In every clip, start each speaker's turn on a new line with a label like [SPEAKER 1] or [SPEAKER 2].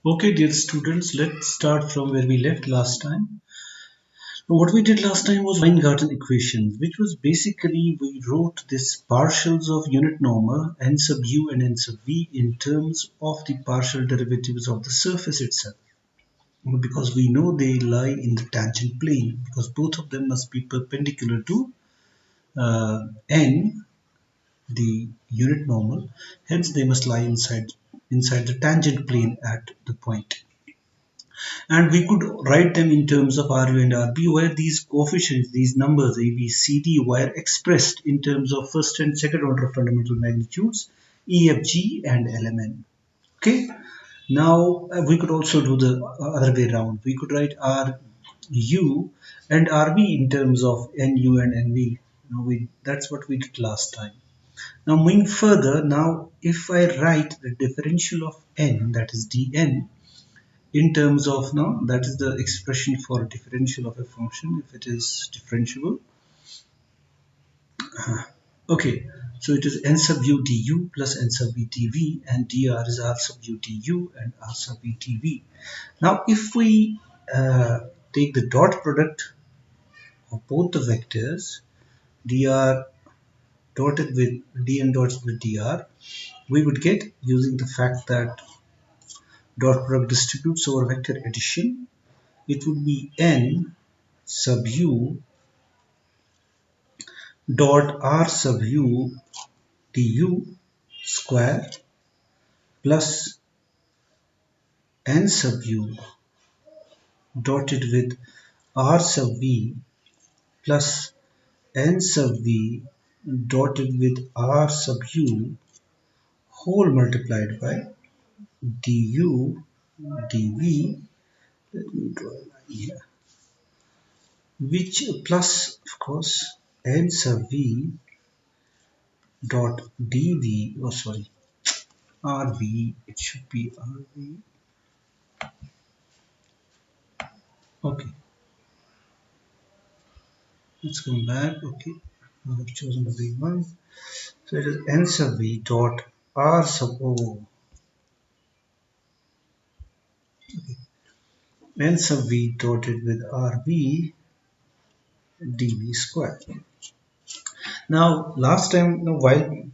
[SPEAKER 1] Okay, dear students, let's start from where we left last time. So what we did last time was Weingarten Equations, which was basically we wrote this partials of unit normal n sub u and n sub v in terms of the partial derivatives of the surface itself. Because we know they lie in the tangent plane, because both of them must be perpendicular to n, the unit normal. Hence, they must lie inside the tangent plane at the point. And we could write them in terms of Ru and Rb, where these coefficients, these numbers A, B, C, D were expressed in terms of first and second order fundamental magnitudes E, F, G and Lmn. Okay. Now we could also do the other way around. We could write Ru and Rb in terms of Nu and Nv. That's what we did last time. Now moving further, now if I write the differential of n, that is dn, in terms of, now that is the expression for differential of a function if it is differentiable. Okay, so it is n sub u du plus n sub v dv, and dr is r sub u du and r sub v dv. Now if we take the dot product of both the vectors, dr dotted with dn dots with dr, we would get, using the fact that dot product distributes over vector addition, it would be n sub u dot r sub u du square plus n sub u dotted with r sub v plus n sub v dotted with r sub u whole multiplied by du dv, let me draw a line here, which plus of course n sub v dot dv, oh sorry, rv, it should be rv. Okay, let's come back. Okay, I have chosen the big one. So it is n sub v dot r sub o. Okay. N sub v dotted with rv dv square. Now, last time, while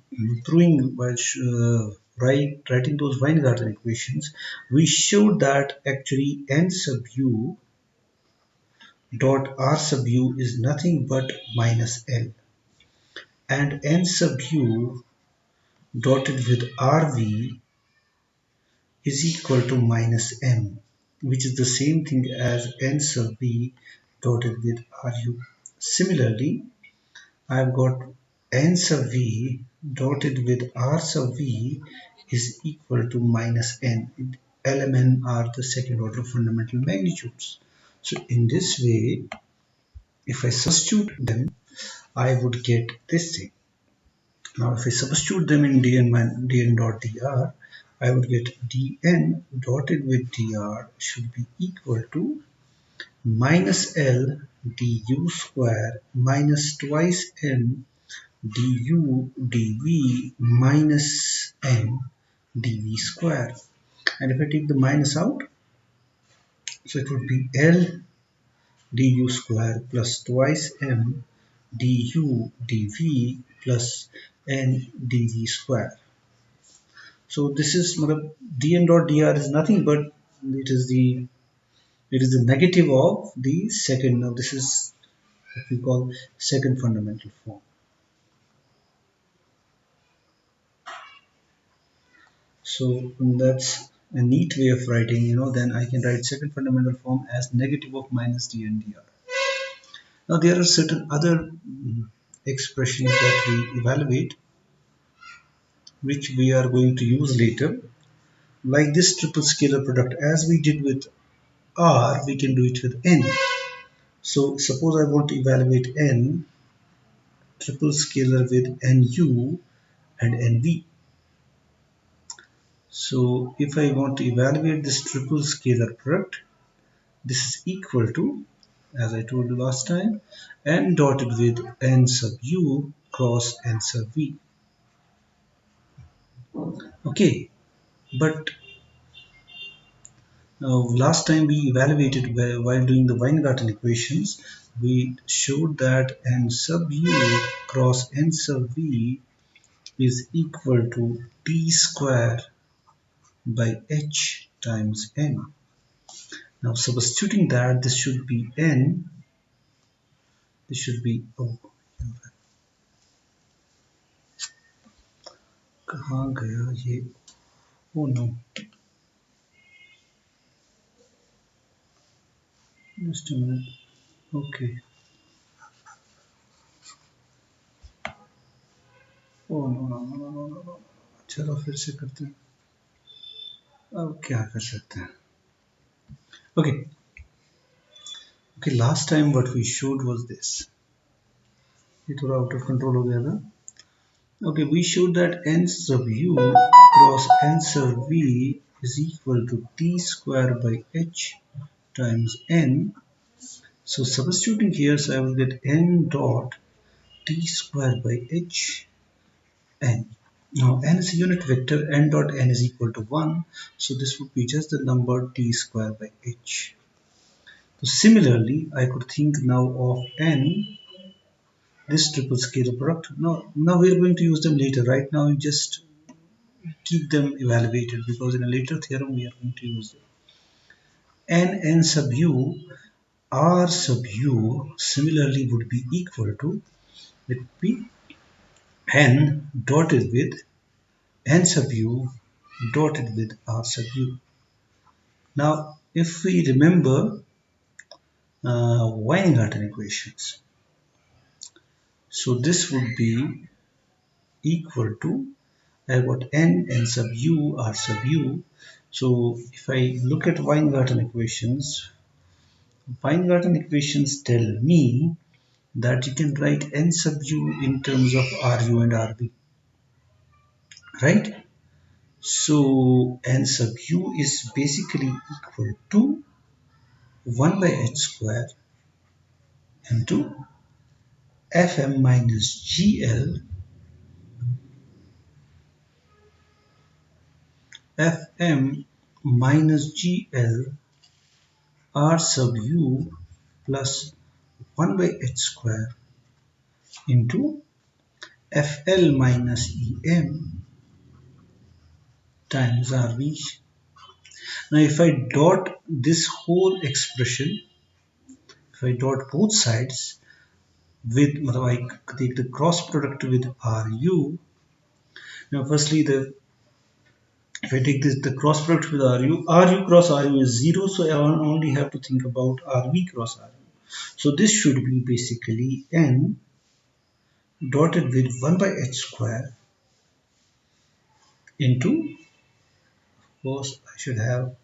[SPEAKER 1] writing those Weingarten equations, we showed that actually n sub u dot r sub u is nothing but minus L, and n sub u dotted with rv is equal to minus m, which is the same thing as n sub v dotted with ru. Similarly, I've got n sub v dotted with r sub v is equal to minus n. L and n are the second order fundamental magnitudes. So in this way, if I substitute them, I would get this thing. Now if I substitute them in dn dot dr, I would get dn dotted with dr should be equal to minus L du square minus twice m du dv minus n dv square. And if I take the minus out, so it would be L du square plus twice m du dv plus n dv square. So this is dn dot dr is nothing but it is the negative of the second. Now this is what we call second fundamental form. So that's a neat way of writing, then I can write second fundamental form as negative of minus dn dr. Now there are certain other expressions that we evaluate, which we are going to use later, like this triple scalar product. As we did with r, we can do it with n. So suppose I want to evaluate n triple scalar with nu and nv. So if I want to evaluate this triple scalar product, this is equal to, as I told you last time, n dotted with n sub u cross n sub v. Okay, but Last time we evaluated while doing the Weingarten equations, we showed that n sub u cross n sub v is equal to t square by h times n. Now substituting that, this should be n, this should be, oh, कहाँ गया ये, oh no, just a minute, okay, oh no no no no no no no, चलो फिर से करते हैं, अब क्या कर सकते हैं. Okay, okay, last time what we showed was this. ये थोड़ा out of control हो गया था. Okay, we showed that n sub u cross n sub v is equal to t square by h times n. So substituting here, so I will get n dot t square by h n. Now n is a unit vector, n dot n is equal to 1. So this would be just the number t square by h. So similarly, I could think now of n, this triple scalar product. Now we are going to use them later. Right now, you just keep them evaluated because in a later theorem we are going to use them. N sub u, r sub u similarly would be equal to, it would be n dotted with n sub u dotted with r sub u. Now if we remember Weingarten equations, so this would be equal to, I got n sub u, r sub u. So if I look at Weingarten equations tell me that you can write n sub u in terms of ru and rb, right? So n sub u is basically equal to 1 by h square into fm minus gl fm minus gl r sub u plus 1 by h square into fl minus em times rv. Now if I dot this whole expression, if I dot both sides with, I take the cross product with ru. Now firstly, if I take the cross product with ru cross ru is 0, so I only have to think about rv cross ru. So this should be basically n dotted with 1 by h square into, of course I should have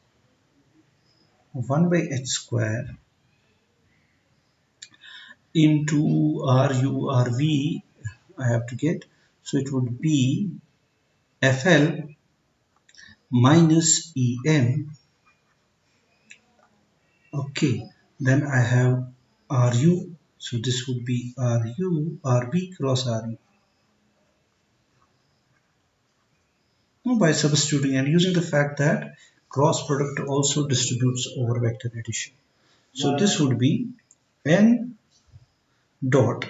[SPEAKER 1] 1 by h square into ru rv I have to get, so it would be fl minus em. Okay, then I have ru, so this would be ru rb cross ru. Now by substituting and using the fact that cross product also distributes over vector addition, so this would be n dot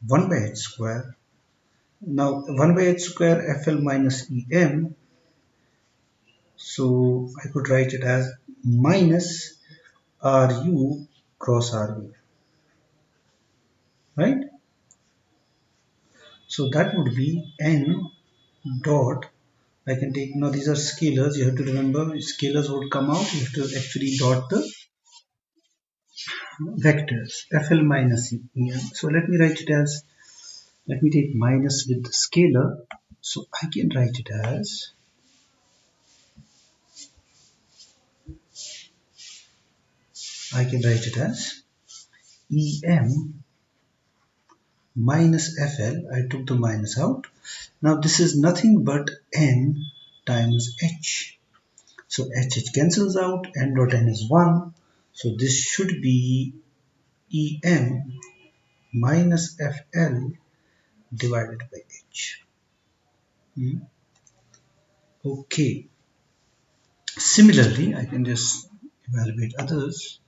[SPEAKER 1] 1 by h square. Now 1 by h square fl minus em, so I could write it as minus ru cross rv, right? So that would be n dot, I can take, now these are scalars, you have to remember scalars would come out, you have to actually dot the vectors fl minus em. So let me write it as, let me take minus with the scalar, so I can write it as em minus fl. I took the minus out. Now this is nothing but n times h. So h cancels out, n dot n is 1. So this should be em minus fl divided by h. Okay. Similarly, I can just evaluate others.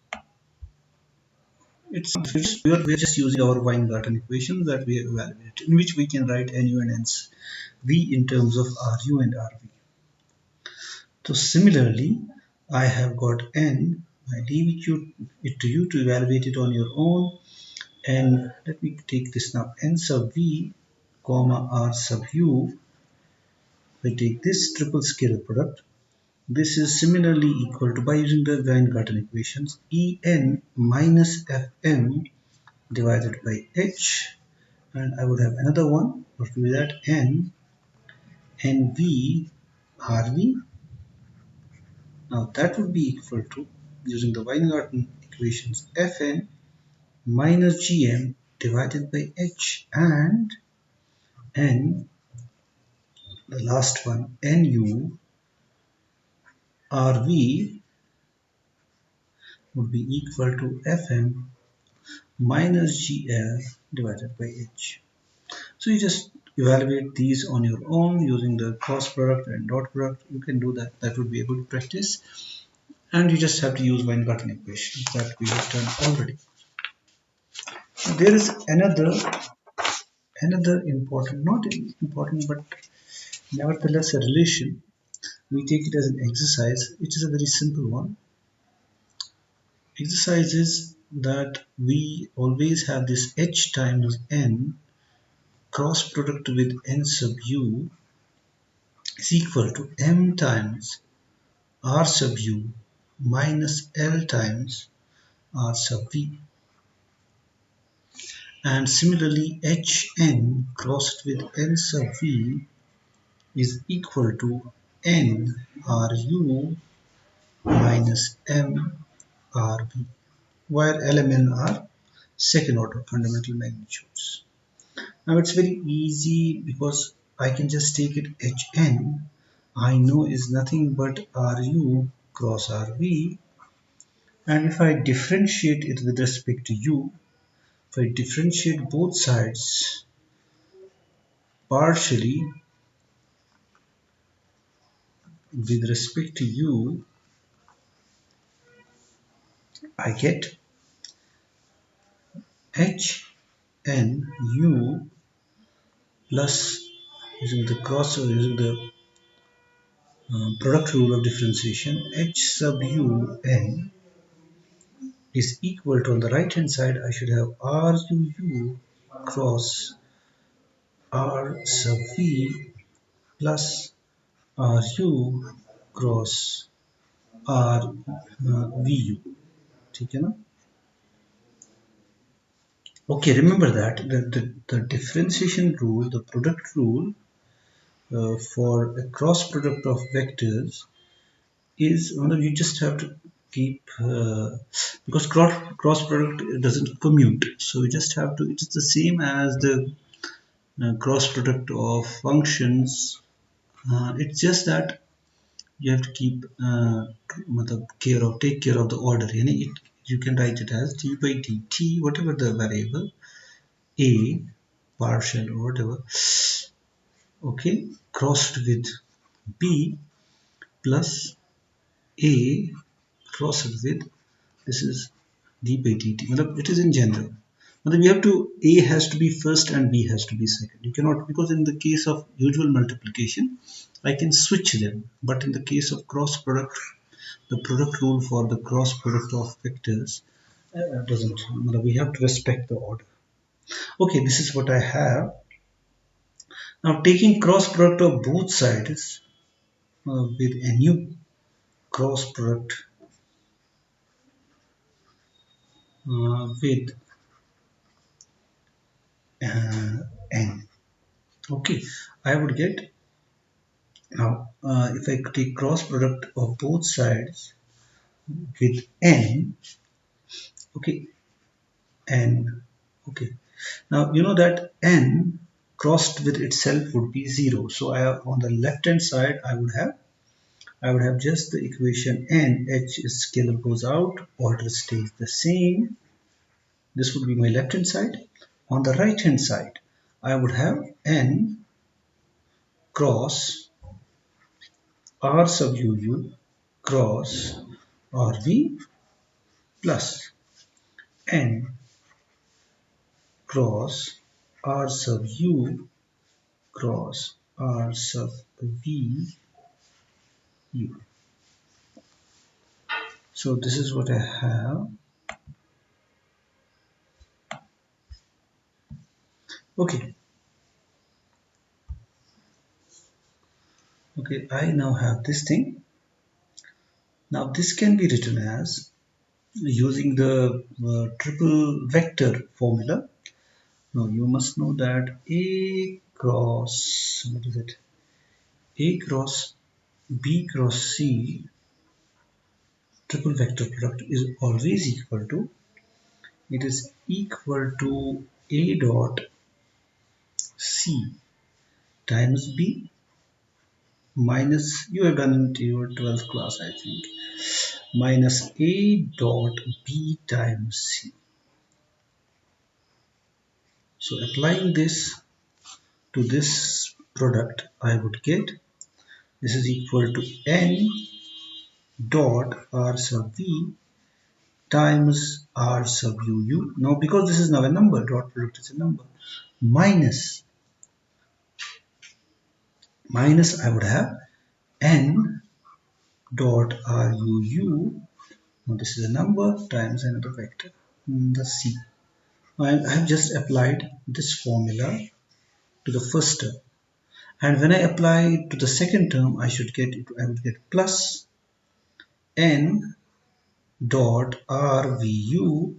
[SPEAKER 1] We're just using our Weingarten equation that we evaluate, in which we can write nu and hence v in terms of Ru and Rv. So similarly, I have got n. I leave it to you to evaluate it on your own. And let me take this now. N sub v, comma R sub u. I take this triple scalar product. This is similarly equal to, by using the Weingarten equations, En minus Fm divided by H. And I would have another one. What will be that? N Nv Rv. Now that would be equal to, using the Weingarten equations, Fn minus Gm divided by H, and N, the last one, Nu Rv would be equal to Fm minus Gl divided by H. So you just evaluate these on your own using the cross product and dot product. You can do that. That would be a good practice. And you just have to use Weingarten equations that we have done already. There is another important, not important, but nevertheless a relation. We take it as an exercise. It is a very simple one. Exercise is that we always have this h times n cross product with n sub u is equal to m times r sub u minus l times r sub v. And similarly, hn crossed with n sub v is equal to n ru minus m rv, where L and N are second order fundamental magnitudes. Now it's very easy because I can just take it Hn, I know is nothing but Ru cross Rv, and if I differentiate it with respect to u, if I differentiate both sides partially with respect to u, I get Hnu plus, using the product rule of differentiation, h sub u n is equal to, on the right hand side I should have ruu cross r sub v plus ru cross r vu. ठीक है ना? Okay, remember that the differentiation rule, the product rule for a cross product of vectors is, you just have to keep, because cross product doesn't commute, so you just have to, it is the same as the cross product of functions. It's just that you have to keep take care of the order. You can write it as d by dt, whatever the variable, a partial or whatever, okay, crossed with b plus a crossed with, this is d by dt. It is in general. We have to, a has to be first and b has to be second. You cannot, because in the case of usual multiplication I can switch them, but in the case of cross product, the product rule for the cross product of vectors doesn't. We have to respect the order. Okay, this is what I have. Now taking cross product of both sides with a new cross product with n. Okay, I would get, now if I take cross product of both sides with n, okay, n, okay, now you know that n crossed with itself would be 0, so on the left hand side I would have just the equation n, h is scalar goes out, order stays the same. This would be my left hand side. On the right hand side I would have n cross r sub uu cross RV plus N cross R sub U cross R sub V U. So this is what I have. Okay. Okay, I now have this thing. Now this can be written as using the triple vector formula. Now you must know that A cross, what is it? A cross B cross C triple vector product is always equal to, it is equal to A dot C times B minus, you have done it in your 12th class I think, minus A dot B times C. So applying this to this product, I would get this is equal to N dot R sub V times R sub UU. Now because this is now a number, dot product is a number, minus I would have N dot RUU. Now this is a number times another vector, the C. I have just applied this formula to the first term, and when I apply it to the second term, I would get plus N dot RVU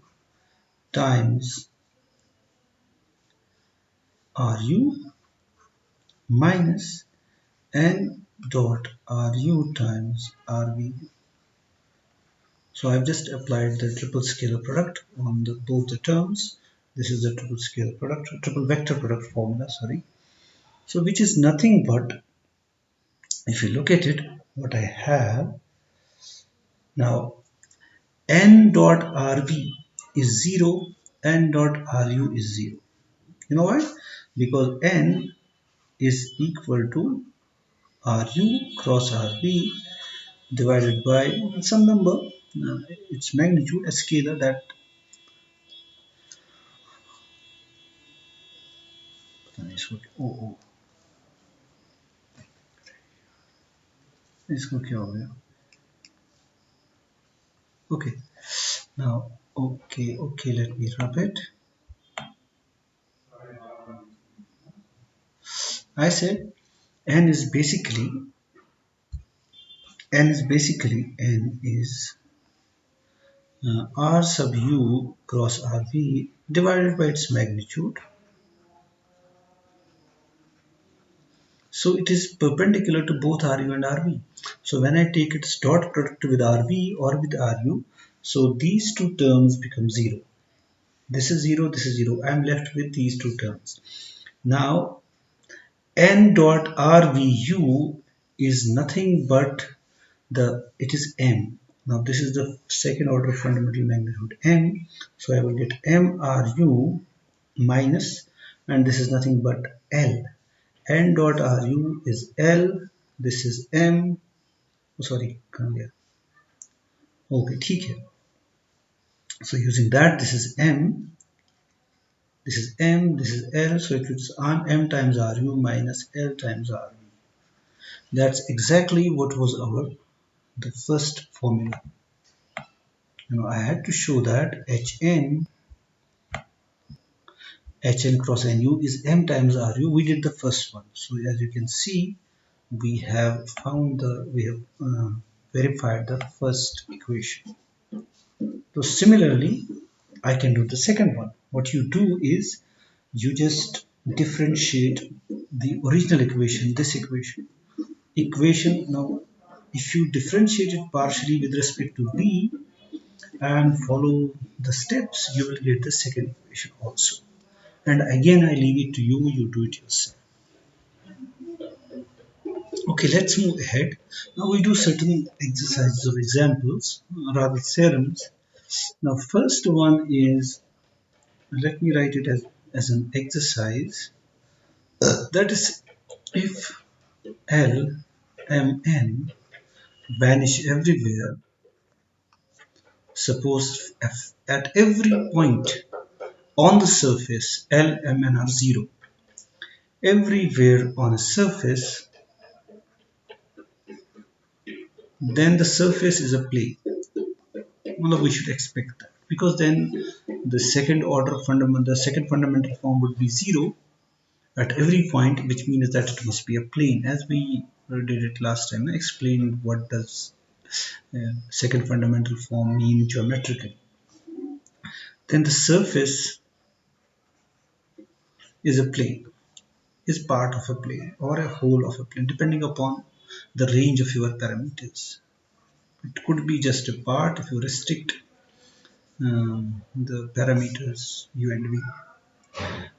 [SPEAKER 1] times RU minus N dot RU times RVU. So I've just applied the triple scalar product on both the terms. This is the triple scalar product, triple vector product formula, sorry. So which is nothing but, if you look at it, what I have now, N dot RV is 0, N dot RU is 0. You know why? Because N is equal to RU cross RV divided by some number, its magnitude, a scalar that इसको क्या हो गया? Okay, now okay, let me rub it. I said n is basically r sub u cross rv divided by its magnitude. So it is perpendicular to both RU and RV. So when I take its dot product with RV or with RU, so these two terms become 0. This is 0, this is 0. I am left with these two terms. Now N dot RVU is nothing but it is M. Now this is the second order fundamental magnitude M. So I will get MRU minus, and this is nothing but L. N dot RU is L. This is M. Oh, sorry, come here. Okay, ठीक है. So using that, this is M. This is M. This is L. So it is M times RU minus L times RV. That's exactly what was the first formula. I had to show that Hn cross Nu is M times Ru. We did the first one. So as you can see, we have verified the first equation. So similarly, I can do the second one. What you do is you just differentiate the original equation, this equation. Now if you differentiate it partially with respect to b and follow the steps, you will get the second equation also. And again, I leave it to you, you do it yourself. Okay, let's move ahead. Now we do certain exercises or examples, rather theorems. Now first one is, let me write it as an exercise. That is, if L, M, N vanish everywhere. Suppose at every point on the surface L, M and R 0. Everywhere on a surface, then the surface is a plane. Well, we should expect that, because then the second fundamental form would be 0 at every point, which means that it must be a plane, as we did it last time, explaining what does second fundamental form mean geometrically. Then the surface is a plane, is part of a plane or a whole of a plane, depending upon the range of your parameters. It could be just a part if you restrict the parameters u and v.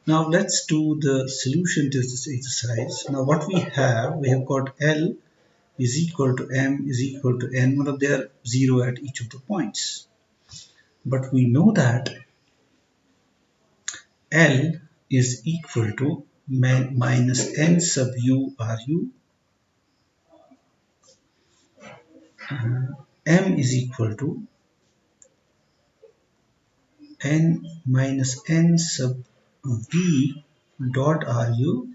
[SPEAKER 1] Now let's do the solution to this exercise. Now what we have got L is equal to M is equal to N. Well, they are 0 at each of the points. But we know that L is equal to minus N sub u Ru. M is equal to N minus N sub v dot Ru.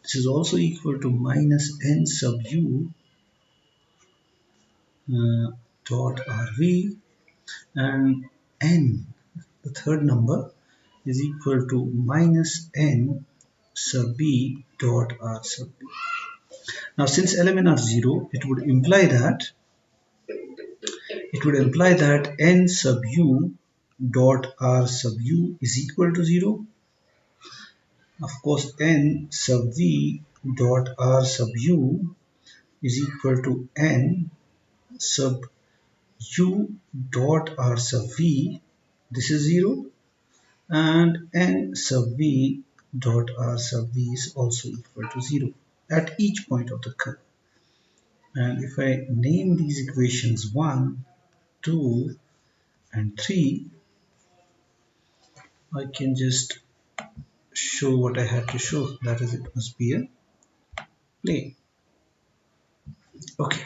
[SPEAKER 1] This is also equal to minus N sub u dot Rv, and N, the third number, is equal to minus N sub b dot R sub b. Now since element are 0, it would imply that N sub u dot R sub u is equal to 0. Of course, N sub v dot R sub u is equal to N sub u dot R sub v, this is 0, and N sub v dot R sub v is also equal to 0 at each point of the curve. And if I name these equations 1, 2 and 3, I can just show what I had to show, that is, it must be a plane. Okay,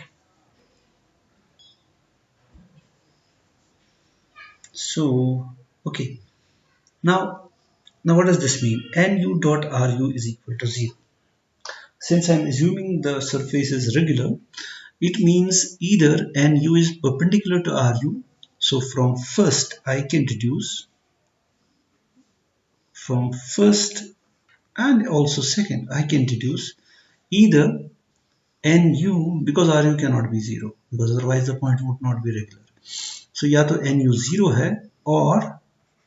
[SPEAKER 1] so now what does this mean? Nu dot Ru is equal to 0. Since I am assuming the surface is regular, it means either Nu is perpendicular to Ru. So from first I can deduce, from first and also second I can deduce either Nu, because Ru cannot be 0, because otherwise the point would not be regular. So या तो Nu 0 है or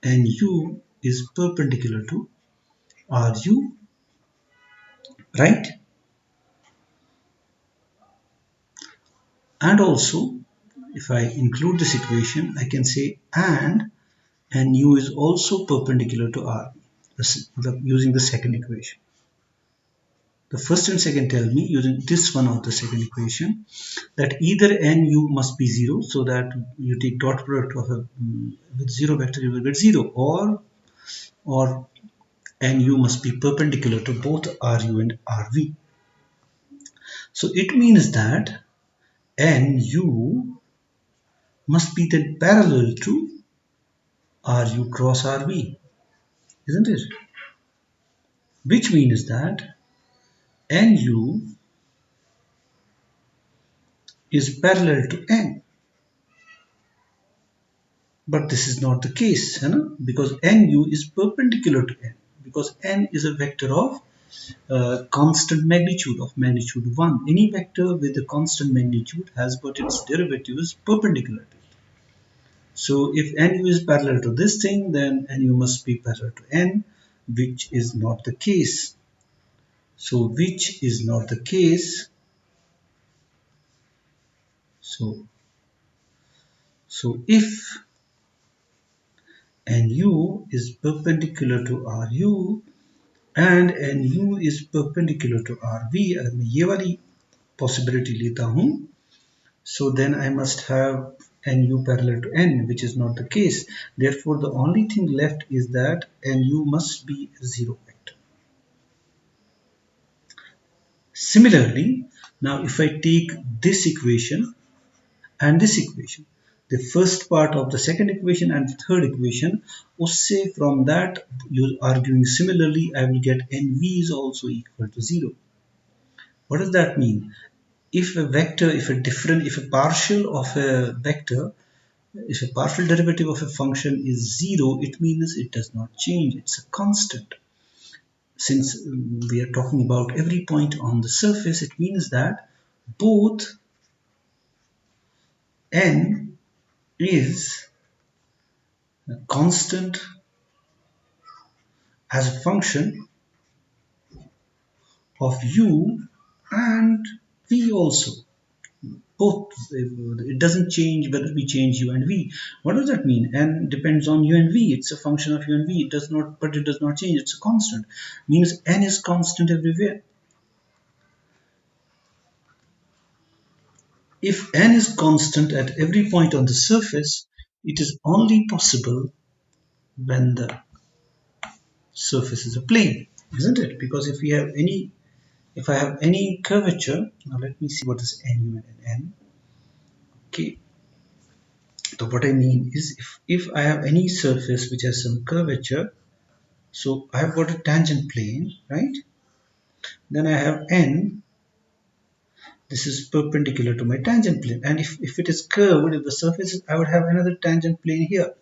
[SPEAKER 1] Nu is perpendicular to Ru, right? And also, if I include this equation, I can say and Nu is also perpendicular to R, using the second equation. The first and second tell me, using this one of the second equation, that either Nu must be 0, so that you take dot product of a with 0 vector, you will get 0, or Nu must be perpendicular to both Ru and Rv. So it means that Nu must be then parallel to Ru cross Rv, isn't it? Which means that Nu is parallel to N. But this is not the case, because Nu is perpendicular to N, because N is a vector of constant magnitude, of magnitude 1. Any vector with a constant magnitude has got its derivative is perpendicular to it. So if Nu is parallel to this thing, then Nu must be parallel to N, which is not the case. So which is not the case. So if Nu is perpendicular to Ru and Nu is perpendicular to Rv, अगर मैं ये वाली possibility लेता हूँ, so then I must have Nu parallel to N, which is not the case. Therefore, the only thing left is that Nu must be a 0 vector. Similarly, now if I take this equation and this equation, the first part of the second equation and the third equation, usse from that you arguing similarly, I will get NV is also equal to 0. What does that mean? If a vector, if a partial of a vector, if a partial derivative of a function is 0, it means it does not change, it's a constant. Since we are talking about every point on the surface, it means that both n is a constant as a function of u and v also. Both, it doesn't change whether we change u and v. What does that mean? N depends on u and v. It's a function of u and v. It does not, but it does not change. It's a constant. Means n is constant everywhere. If n is constant at every point on the surface, it is only possible when the surface is a plane, isn't it? Because if I have any curvature, now let me see what is nu and n. Okay, so what I mean is if I have any surface which has some curvature, so I have got a tangent plane, right? Then I have n, this is perpendicular to my tangent plane, and if it is curved, if the surface is, I would have another tangent plane here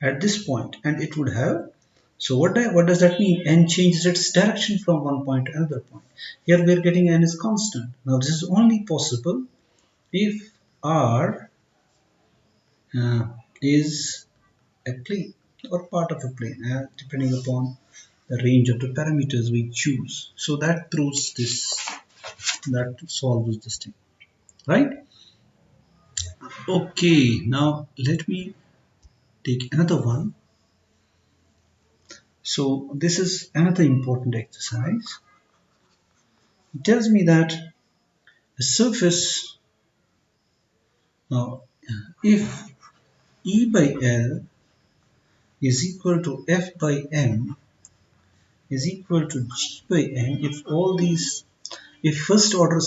[SPEAKER 1] at this point, and it would have, so what does that mean? N changes its direction from one point to another point. Here we are getting n is constant. Now this is only possible if R is a plane or part of a plane, depending upon the range of the parameters we choose. So that proves this, that solves this thing, right? Okay, now let me take another one. So this is another important exercise. It tells me that a surface, now if E by L is equal to F by M is equal to G by N, if first order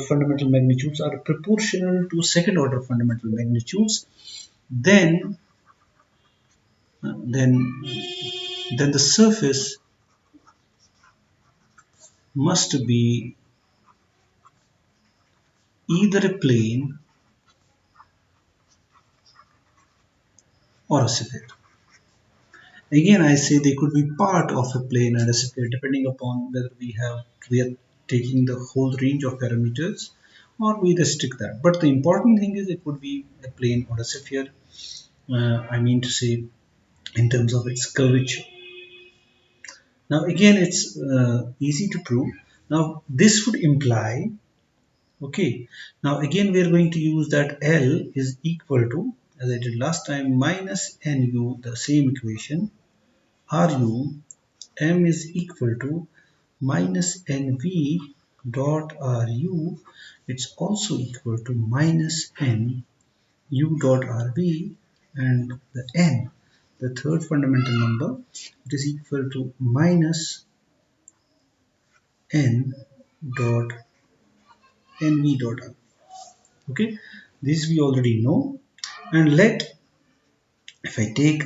[SPEAKER 1] fundamental magnitudes are proportional to second order fundamental magnitudes, then the surface must be either a plane or a sphere. Again, I say they could be part of a plane and a sphere depending upon whether we are taking the whole range of parameters or we restrict that. But the important thing is it would be a plane or a sphere. I mean to say in terms of its curvature. Now again, it's easy to prove. Now this would imply, okay, now again we are going to use that L is equal to, as I did last time, minus nu, the same equation, Ru, M is equal to minus Nv dot Ru, it's also equal to minus N u dot Rv, and the N, the third fundamental number, it is equal to minus N dot Nv dot R. Okay, this we already know, and if I take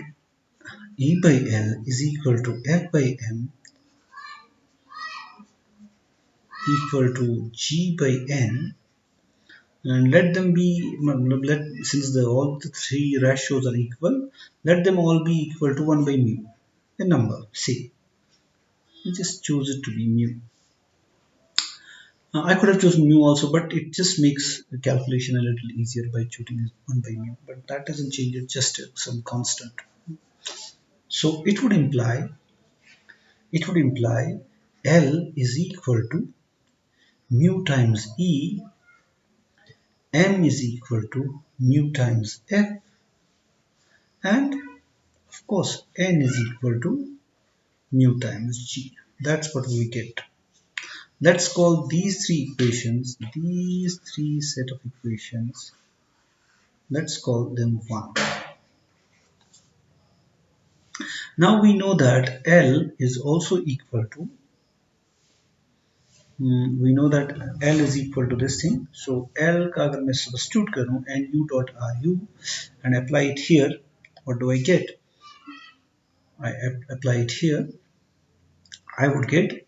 [SPEAKER 1] E by L is equal to F by M equal to G by N, and let them be, since all the three ratios are equal, let them all be equal to 1 by mu, a number, say, we just choose it to be mu. I could have chosen mu also, but it just makes the calculation a little easier by choosing 1 by mu, but that doesn't change it, just some constant. So it would imply L is equal to mu times E, M is equal to mu times F, and of course N is equal to mu times G. That's what we get. Let's call these three equations, these three set of equations, let's call them 1. Now we know that L is also equal to we know that L is equal to this thing. So L का अगर मैं substitute करूँ nu dot ru and apply it here, what do I get? I apply it here. I would get,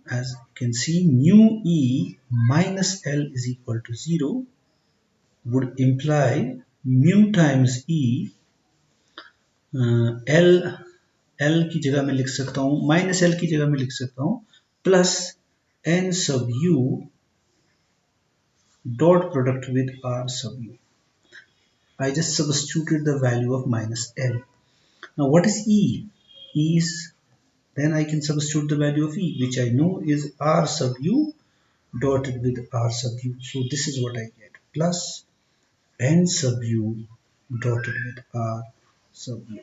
[SPEAKER 1] as you can see, nu E minus L is equal to 0 would imply mu times E L की जगह मैं लिख सकता हूँ minus L की जगह मैं लिख सकता हूँ plus N sub U dot product with R sub U. I just substituted the value of minus L. Now what is E? E is, then I can substitute the value of E, which I know is R sub U dotted with R sub U. So this is what I get, plus N sub U dotted with R sub U.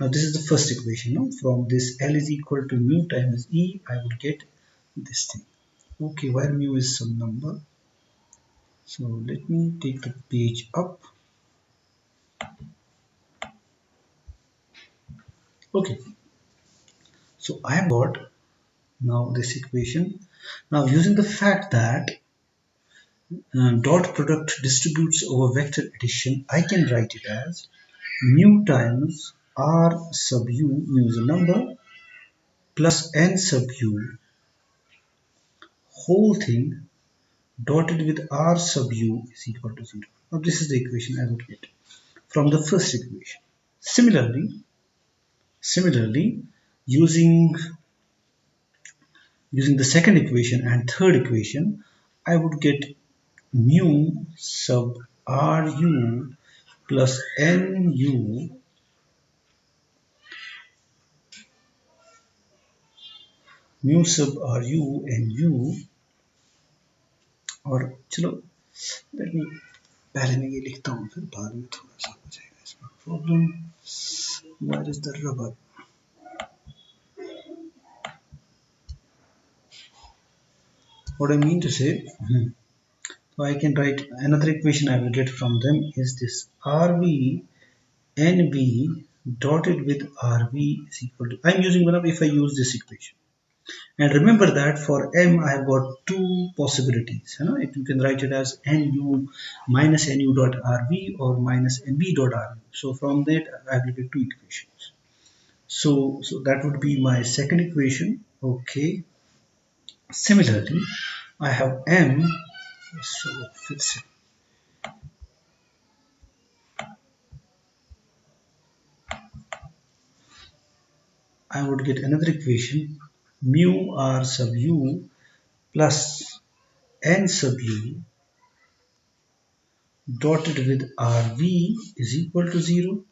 [SPEAKER 1] Now this is the first equation. No? From this L is equal to mu times E, I would get this thing. Okay, where mu is some number. So let me take the page up. Okay, so I have got now this equation. Now using the fact that dot product distributes over vector addition, I can write it as mu times R sub U, mu is a number, plus N sub U whole thing dotted with R sub U is equal to 0. Now this is the equation I would get from the first equation. Similarly, using the second equation and third equation, I would get mu sub Ru plus Nu mu sub Ru and U, और चलो let me पहले मैं ये लिखता हूँ फिर बाद में थोड़ा सा हो जाएगा इसमें problem. Where is the rubber? What I mean to say, so I can write another equation I will get from them is this RV NV dotted with RV is equal to, I am using one of, if I use this equation. And remember that for M I have got two possibilities. You can write it as Nu minus Nu dot RV or minus NV dot RV. So from that I will get two equations. So that would be my second equation. Okay. Similarly, I have M. So fix it. I would get another equation, mu R sub U plus N sub U dotted with RV is equal to 0,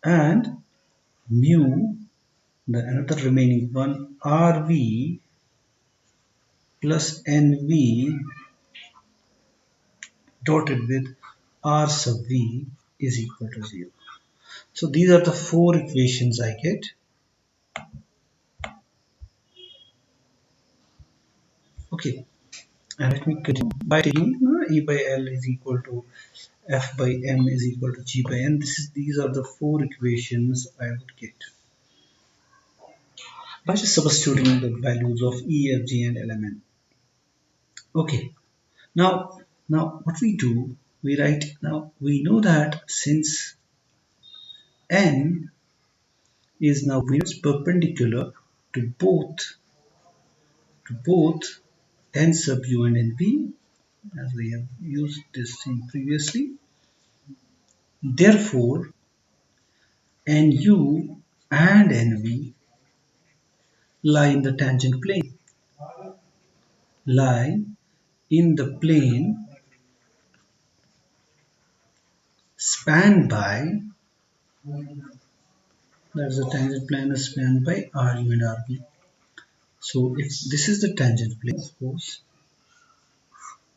[SPEAKER 1] and mu, the another remaining one, RV plus NV dotted with R sub V is equal to 0. So these are the four equations I get. Okay, and let me continue by taking E by L is equal to F by M is equal to G by N. These are the four equations I would get by just substituting the values of E, F, G and LMN. Okay, now what we do, we write, now we know that since N is now perpendicular to both N sub U and NV, as we have used this thing previously. Therefore, NU and NV lie in the tangent plane, spanned by, that's the tangent plane is spanned by RU and RV. So if this is the tangent plane, of course,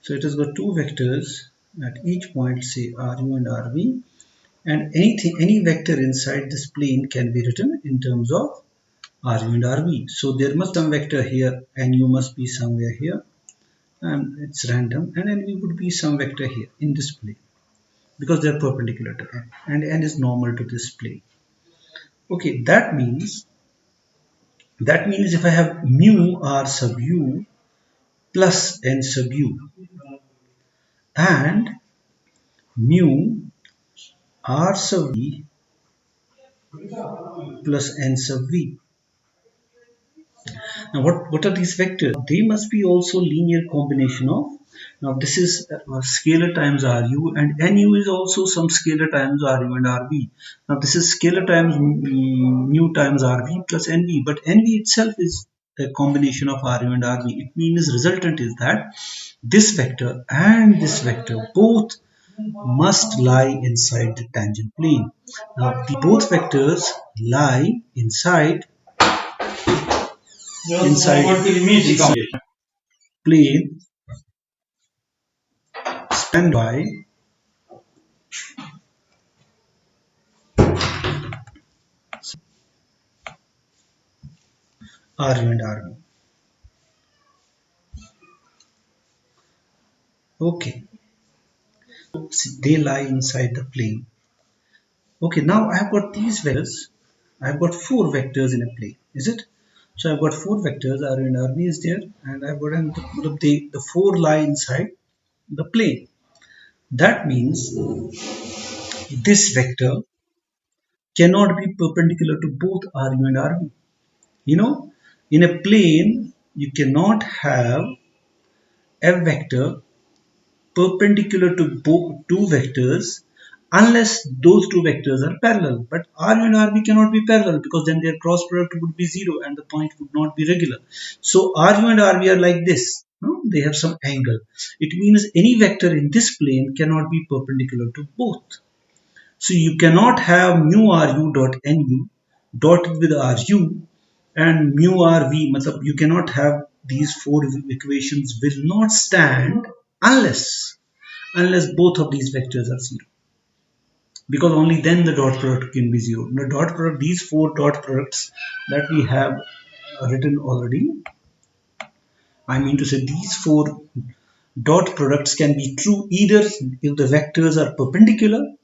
[SPEAKER 1] so it has got two vectors at each point, say RU and RV, and any vector inside this plane can be written in terms of RU and RV. So there must be some vector here, and U must be somewhere here, and it's random, and NV would be some vector here in this plane, because they are perpendicular to N, and N is normal to this plane. Okay, that means That means if I have mu r sub u plus n sub u and mu r sub v plus n sub v. Now what are these vectors? They must be also linear combination of, now this is scalar times ru and nu is also some scalar times ru and rv. Now this is scalar times mu times rv plus nv, but nv itself is a combination of ru and rv. It means resultant is that this vector and this vector both must lie inside the tangent plane. Now both vectors lie inside plane spanned by Ru and Rv. Okay, so they lie inside the plane. Okay, now I have got these vectors. I have got four vectors in a plane, is it? So I've got four vectors, Ru and Rv is there, and I've got the four lie inside the plane. That means this vector cannot be perpendicular to both Ru and Rv. You know, in a plane, you cannot have a vector perpendicular to both two vectors unless those two vectors are parallel. But Ru and Rv cannot be parallel because then their cross product would be 0 and the point would not be regular. So Ru and Rv are like this. No? They have some angle. It means any vector in this plane cannot be perpendicular to both. So you cannot have mu ru dot nu dotted with ru and mu rv. You cannot have these four equations will not stand unless both of these vectors are 0, because only then the dot product can be 0. The dot product, these four dot products that we have written already, I mean to say these four dot products can be true either if the vectors are perpendicular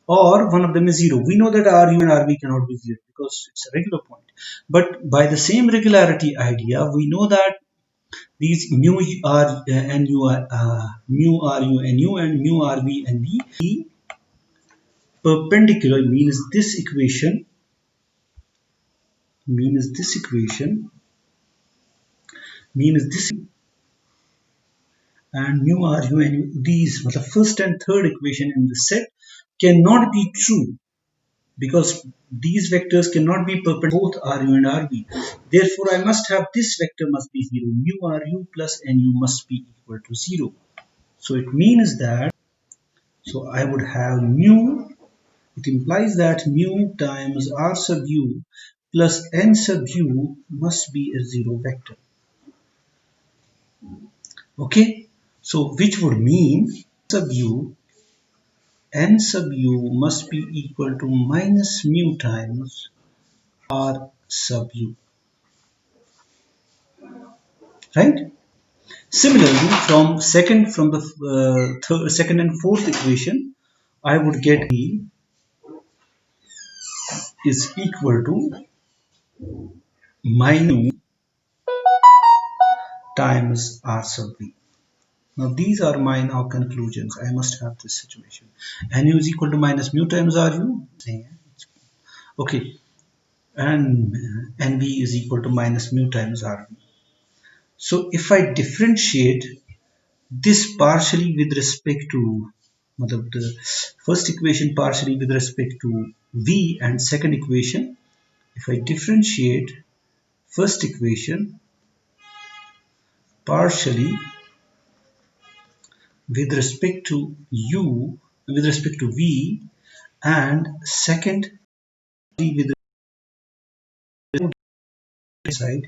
[SPEAKER 1] or one of them is 0. We know that Ru and Rv cannot be 0 because it's a regular point. But by the same regularity idea, we know that these mu r nu mu ru nu and mu rv and v perpendicular means this equation and mu ru and these the first and third equation in the set cannot be true because these vectors cannot be perpendicular both ru and rv. Therefore, I must have this vector must be 0. Mu ru plus nu must be equal to 0. So it means that, so I would have mu, it implies that mu times r sub u plus n sub u must be a 0 vector. Okay, so which would mean sub u n sub u must be equal to minus mu times r sub u, right? Similarly, from the second and fourth equation, I would get E is equal to minus times r sub v. Now these are my now conclusions. I must have this situation. Nu is equal to minus mu times ru. Okay, and nv is equal to minus mu times rv. So if I differentiate this partially with respect to the first equation partially with respect to v and second equation, if I differentiate first equation partially with respect to u with respect to v and second with the side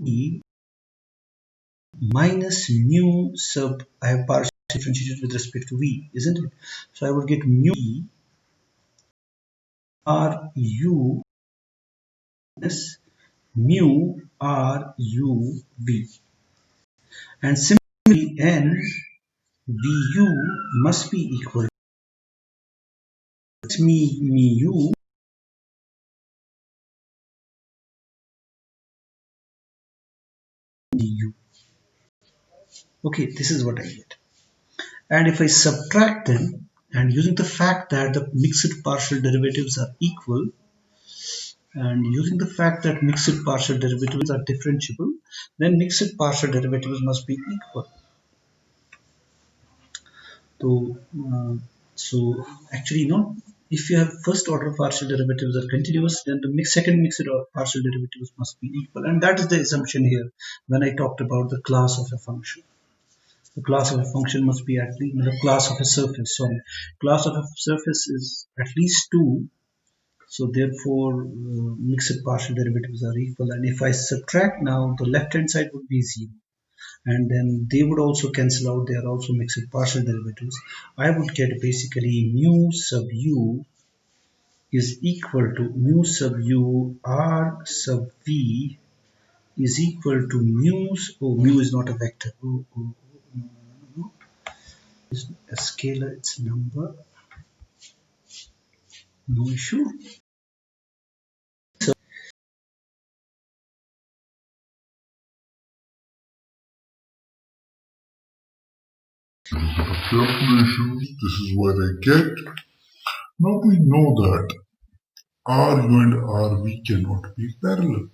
[SPEAKER 1] e minus mu sub, I have partially differentiated with respect to v, isn't it? So I would get mu e r u minus mu r u v, and similarly n vu must be equal to mu du. Okay, this is what I get. And if I subtract them, and using the fact that the mixed partial derivatives are equal, and using the fact that mixed partial derivatives are differentiable, then mixed partial derivatives must be equal. So, so actually, no. If you have first order partial derivatives are continuous, then the second mixed partial derivatives must be equal, and that is the assumption here when I talked about the class of a function. The class of a function must be at least the class of a surface. Sorry, class of a surface is at least 2. So therefore, mixed partial derivatives are equal. And if I subtract now, the left hand side would be 0. And then they would also cancel out. They are also mixed partial derivatives. I would get basically mu sub u is equal to mu sub u r sub v is equal to mu is not a vector. No, it's a scalar, it's a number. No issue.
[SPEAKER 2] Calculation, this is what I get. Now we know that RU and RV cannot be parallel.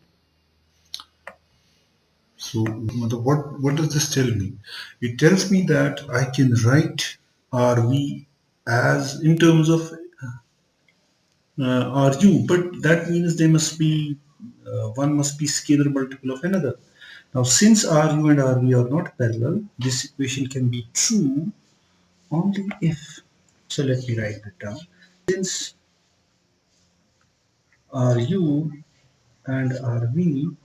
[SPEAKER 2] So what does this tell me? It tells me that I can write RV as in terms of RU, but that means they must be one must be scalar multiple of another. Now since RU and RV are not parallel, this equation can be true only if. So let me write that down. Since RU and RV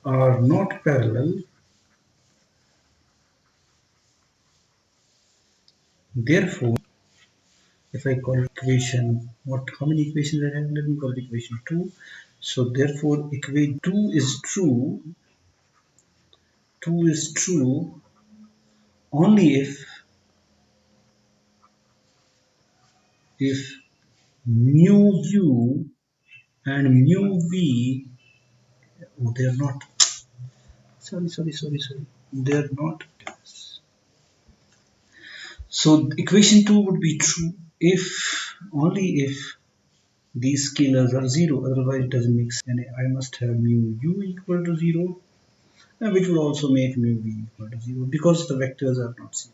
[SPEAKER 2] are not parallel, therefore, if I call equation, how many equations I have? Let me call it equation 2. So therefore, equation 2 is true. 2 is true only if mu u and mu v, oh, they are not. Sorry. They are not. So equation 2 would be true if only if these scalars are 0, otherwise it doesn't make sense. And I must have mu u equal to 0, which will also make mu v equal to 0 because the vectors are not 0.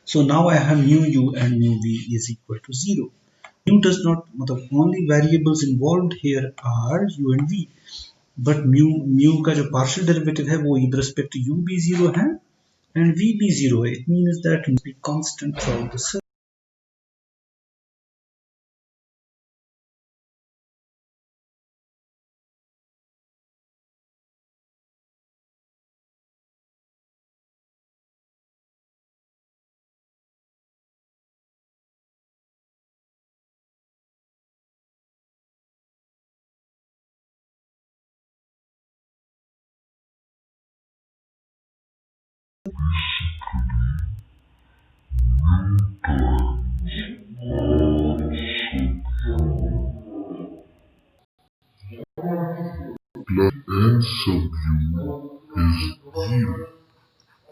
[SPEAKER 2] So now I have mu u and mu v is equal to 0. Mu does not, the only variables involved here are u and v. But mu का जो partial derivative है वो with respect to u भी 0 है and v भी 0 है. It means that it must be constant throughout the circle. Plus n sub u is 0.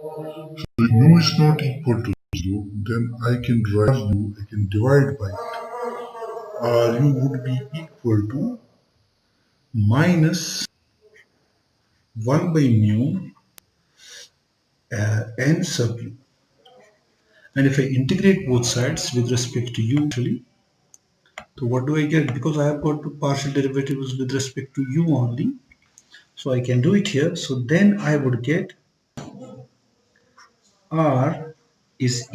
[SPEAKER 2] So if mu is not equal to 0, then I can write u, I can divide by it. Ru would be equal to minus 1 by mu n sub u. And if I integrate both sides with respect to u actually, so what do I get? Because I have got two partial derivatives with respect to u only, so I can do it here. So then I would get r is